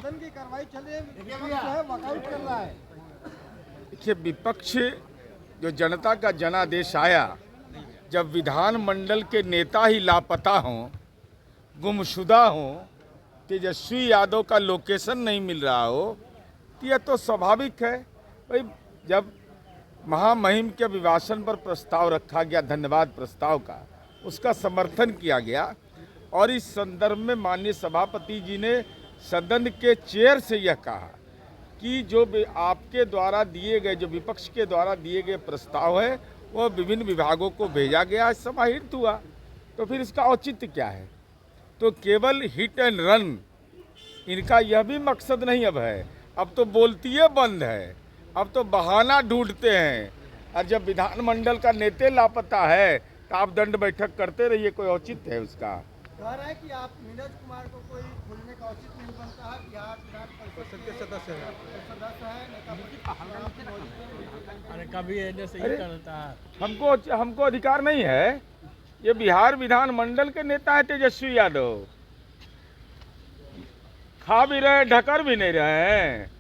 सदन की कार्रवाई चल रही है, विपक्ष जो है वॉकआउट कर रहा है। देखिए, विपक्ष जो जनता का जनादेश आया, जब विधानमंडल के नेता ही लापता हों, गुमशुदा हों, तेजस्वी यादव का लोकेशन नहीं मिल रहा हो, तो यह तो स्वाभाविक है भाई। जब महामहिम के अभिभाषण पर प्रस्ताव रखा गया, धन्यवाद प्रस्ताव का, उसका समर्थन किया गया और इस संदर्भ में माननीय सभापति जी ने सदन के चेयर से यह कहा कि जो आपके द्वारा दिए गए, जो विपक्ष के द्वारा दिए गए प्रस्ताव है, वह विभिन्न विभागों को भेजा गया, समाहित हुआ, तो फिर इसका औचित्य क्या है? तो केवल हिट एंड रन इनका यह भी मकसद नहीं अब है। अब तो बोलतिए बंद है, अब तो बहाना ढूंढते हैं। और जब विधानमंडल का नेता लापता है तो आप दंड बैठक करते रहिए, कोई औचित्य है उसका? कह रहा है कि आप नीरज कुमार को कोई खोलने का उचित नहीं बनता है। बिहार विधान परिषद के सदस्य है, अरे कभी ऐसे ही करता है। हमको अधिकार नहीं है। ये बिहार विधानमंडल के नेता है तेजस्वी यादव, खा भी रहे, ढकर भी नहीं रहे हैं।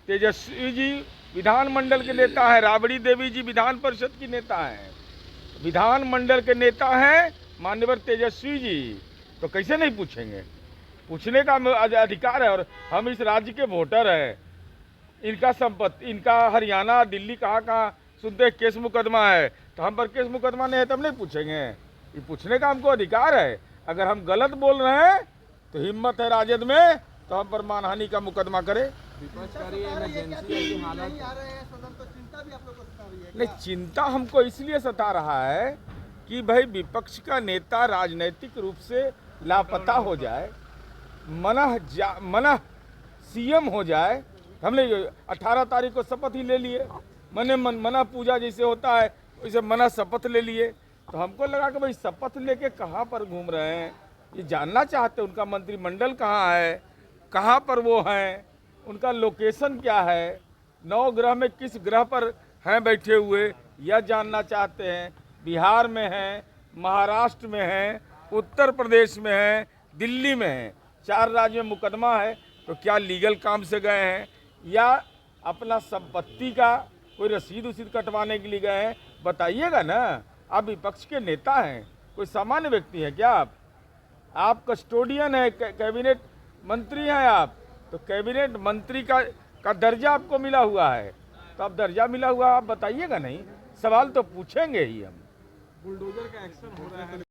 तेजस्वी जी विधानमंडल के नेता है, राबड़ी देवी जी विधान परिषद की नेता हैं, विधानमंडल के नेता हैं माननीय तेजस्वी जी, तो कैसे नहीं पूछेंगे? पूछने का अधिकार है। और हम इस राज्य के वोटर हैं। इनका संपत्ति, इनका हरियाणा, दिल्ली, कहाँ सुनते हैं केस मुकदमा है, तो हम पर केस मुकदमा नहीं है तब नहीं पूछेंगे? ये पूछने का हमको अधिकार है। अगर हम गलत बोल रहे हैं तो हिम्मत है राजद में, तो हम पर मानहानि का मुकदमा करे। नहीं, चिंता हमको इसलिए सता रहा है कि भाई विपक्ष का नेता राजनीतिक रूप से लापता हो जाए, मना सीएम हो जाए। हमने 18 तारीख को शपथ ही ले लिए, मना पूजा जैसे होता है वैसे मना शपथ ले लिए। तो हमको लगा कि भाई शपथ लेके कहाँ पर घूम रहे हैं, ये जानना चाहते। उनका मंत्रिमंडल कहाँ है, कहाँ पर वो हैं, उनका लोकेशन क्या है, 9 ग्रह में किस ग्रह पर हैं बैठे हुए, यह जानना चाहते हैं। बिहार में हैं, महाराष्ट्र में हैं, उत्तर प्रदेश में हैं, दिल्ली में हैं, 4 राज्यों में मुकदमा है। तो क्या लीगल काम से गए हैं या अपना संपत्ति का कोई रसीद कटवाने के लिए गए हैं? बताइएगा ना। आप विपक्ष के नेता हैं, कोई सामान्य व्यक्ति हैं क्या? आप कस्टोडियन है, कैबिनेट मंत्री हैं आप, तो कैबिनेट मंत्री का दर्जा आपको मिला हुआ है, तो आप दर्जा मिला हुआ आप बताइएगा नहीं? सवाल तो पूछेंगे ही हम। बुलडोजर का एक्शन हो रहा है।